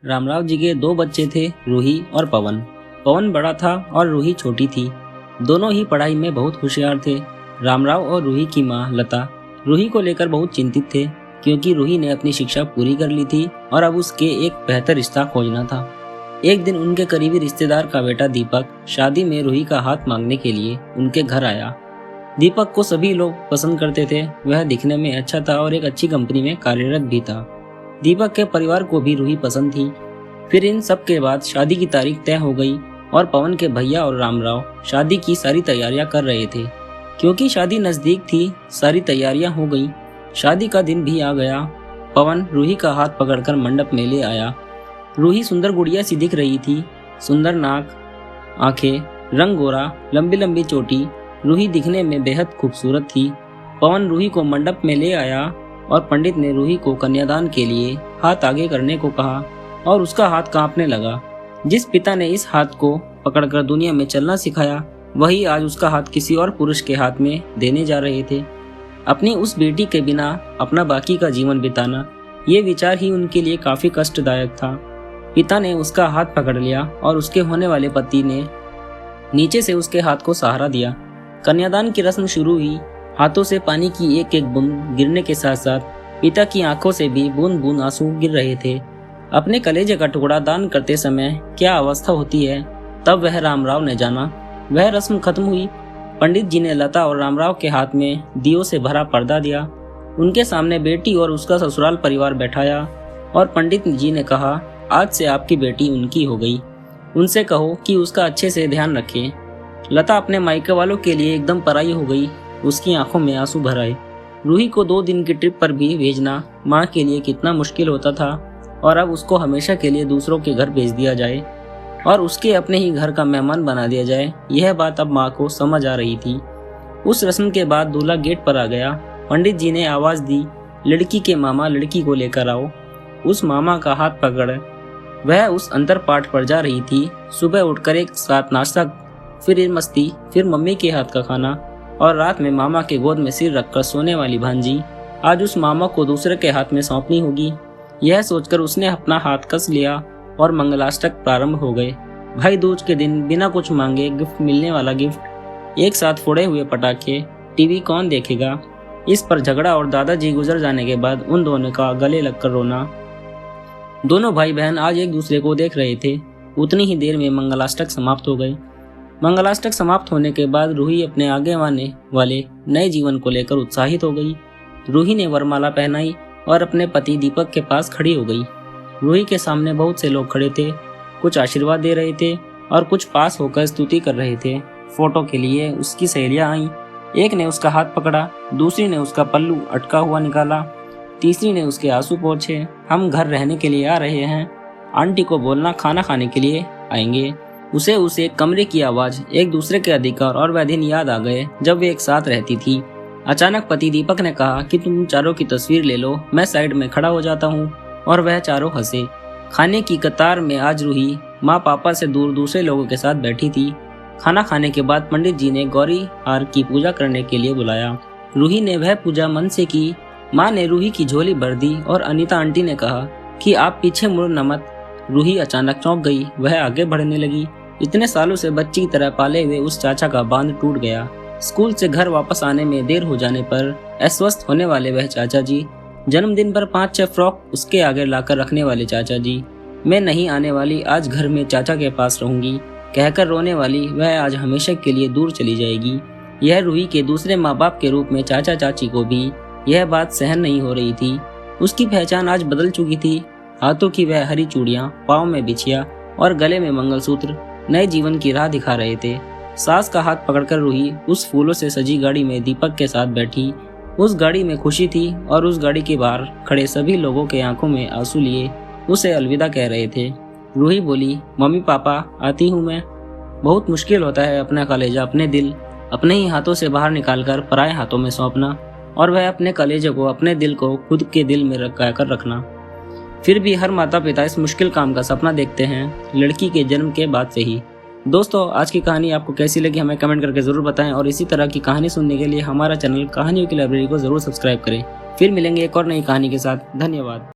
रामराव जी के दो बच्चे थे, रूही और पवन। पवन बड़ा था और रूही छोटी थी। दोनों ही पढ़ाई में बहुत होशियार थे। रामराव और रूही की माँ लता रूही को लेकर बहुत चिंतित थे, क्योंकि रूही ने अपनी शिक्षा पूरी कर ली थी और अब उसके एक बेहतर रिश्ता खोजना था। एक दिन उनके करीबी रिश्तेदार का बेटा दीपक शादी में रूही का हाथ मांगने के लिए उनके घर आया। दीपक को सभी लोग पसंद करते थे। वह दिखने में अच्छा था और एक अच्छी कंपनी में कार्यरत भी था। दीपक के परिवार को भी रूही पसंद थी। फिर इन सब के बाद शादी की तारीख तय हो गई और पवन के भैया और रामराव शादी की सारी तैयारियां कर रहे थे। क्योंकि शादी नजदीक थी, सारी तैयारियां हो गई। शादी का दिन भी आ गया। पवन रूही का हाथ पकड़कर मंडप में ले आया। रूही सुंदर गुड़िया सी दिख रही थी। सुंदर नाक, आंखें, रंग गोरा, लंबी लंबी चोटी। रूही दिखने में बेहद खूबसूरत थी। पवन रूही को मंडप में ले आया और पंडित ने रूही को कन्यादान के लिए हाथ आगे करने को कहा और उसका हाथ कांपने लगा। जिस पिता ने इस हाथ को पकड़कर दुनिया में चलना सिखाया, वही आज उसका हाथ किसी और पुरुष के हाथ में देने जा रहे थे। अपनी उस बेटी के बिना अपना बाकी का जीवन बिताना, ये विचार ही उनके लिए काफी कष्टदायक था। पिता ने उसका हाथ पकड़ लिया और उसके होने वाले पति ने नीचे से उसके हाथ को सहारा दिया। कन्यादान की रस्म शुरू हुई। हाथों से पानी की एक एक बूंद गिरने के साथ साथ पिता की आंखों से भी बूंद बूंद आंसू गिर रहे थे। अपने कलेजे का टुकड़ा दान करते समय क्या अवस्था होती है, तब वह रामराव ने जाना। वह रस्म खत्म हुई। पंडित जी ने लता और रामराव के हाथ में दियों से भरा पर्दा दिया। उनके सामने बेटी और उसका ससुराल परिवार बैठाया और पंडित जी ने कहा, आज से आपकी बेटी उनकी हो गई। उनसे कहो कि उसका अच्छे से ध्यान रखें। लता अपने मायके वालों के लिए एकदम पराई हो गई। उसकी आंखों में आंसू भर आए। रूही को 2 दिन की ट्रिप पर भी भेजना माँ के लिए कितना मुश्किल होता था, और अब उसको हमेशा के लिए दूसरों के घर भेज दिया जाए और उसके अपने ही घर का मेहमान बना दिया जाए, यह बात अब माँ को समझ आ रही थी। उस रस्म के बाद दूल्हा गेट पर आ गया। पंडित जी ने आवाज दी, लड़की के मामा लड़की को लेकर आओ। उस मामा का हाथ पकड़ वह उस अंतर पाठ पर जा रही थी। सुबह उठकर एक साथ नाश्ता, फिर मस्ती, फिर मम्मी के हाथ का खाना और रात में मामा के गोद में सिर रखकर सोने वाली भांजी आज उस मामा को दूसरे के हाथ में सौंपनी होगी। यह सोचकर उसने अपना हाथ कस लिया और मंगलाष्टक प्रारंभ हो गए। भाई दूज के दिन बिना कुछ मांगे गिफ्ट मिलने वाला गिफ्ट, एक साथ फोड़े हुए पटाखे, टीवी कौन देखेगा, इस पर झगड़ा और दादाजी गुजर जाने के बाद उन दोनों का गले लगकर रोना। दोनों भाई बहन आज एक दूसरे को देख रहे थे। उतनी ही देर में मंगलाष्टक समाप्त हो गए। मंगलाष्टक समाप्त होने के बाद रूही अपने आगे आने वाले नए जीवन को लेकर उत्साहित हो गई। रूही ने वरमाला पहनाई और अपने पति दीपक के पास खड़ी हो गई। रूही के सामने बहुत से लोग खड़े थे। कुछ आशीर्वाद दे रहे थे और कुछ पास होकर स्तुति कर रहे थे। फोटो के लिए उसकी सहेलियां आईं। एक ने उसका हाथ पकड़ा, दूसरी ने उसका पल्लू अटका हुआ निकाला, तीसरी ने उसके आंसू पोंछे। हम घर रहने के लिए आ रहे हैं, आंटी को बोलना खाना खाने के लिए आएंगे। उसे कमरे की आवाज, एक दूसरे के अधिकार और वह दिन याद आ गए जब वे एक साथ रहती थी। अचानक पति दीपक ने कहा कि तुम चारों की तस्वीर ले लो, मैं साइड में खड़ा हो जाता हूँ, और वह चारों हंसे। खाने की कतार में आज रूही माँ पापा से दूर दूसरे लोगों के साथ बैठी थी। खाना खाने के बाद पंडित जी ने गौरी हार की पूजा करने के लिए बुलाया। रूही ने वह पूजा मन से की। माँ ने रूही की झोली भर दी और अनीता आंटी ने कहा कि आप पीछे मुड़ना मत। रूही अचानक चौंक गई। वह आगे बढ़ने लगी। इतने सालों से बच्ची की तरह पाले हुए उस चाचा का बांध टूट गया। स्कूल से घर वापस आने में देर हो जाने पर अस्वस्थ होने वाले वह चाचा जी, जन्मदिन पर 5-6 फ्रॉक उसके आगे लाकर रखने वाले चाचा जी, मैं नहीं आने वाली, आज घर में चाचा के पास रहूंगी कहकर रोने वाली वह आज हमेशा के लिए दूर चली जाएगी। यह रूही के दूसरे माँ बाप के रूप में चाचा चाची को भी यह बात सहन नहीं हो रही थी। उसकी पहचान आज बदल चुकी थी। हाथों की वह हरी चूड़ियां, पाँव में बिछिया और गले में मंगलसूत्र नए जीवन की राह दिखा रहे थे। सास का हाथ पकड़कर रूही उस फूलों से सजी गाड़ी में दीपक के साथ बैठी। उस गाड़ी में खुशी थी और उस गाड़ी के बाहर खड़े सभी लोगों के आंखों में आंसू लिए उसे अलविदा कह रहे थे। रूही बोली, मम्मी पापा आती हूँ मैं। बहुत मुश्किल होता है अपना कलेजा, अपने दिल अपने ही हाथों से बाहर निकालकर पराए हाथों में सौंपना, और वह अपने कलेजे को, अपने दिल को खुद के दिल में कर रखना। फिर भी हर माता पिता इस मुश्किल काम का सपना देखते हैं लड़की के जन्म के बाद से ही। दोस्तों, आज की कहानी आपको कैसी लगी हमें कमेंट करके जरूर बताएं, और इसी तरह की कहानी सुनने के लिए हमारा चैनल कहानियों की लाइब्रेरी को जरूर सब्सक्राइब करें। फिर मिलेंगे एक और नई कहानी के साथ। धन्यवाद।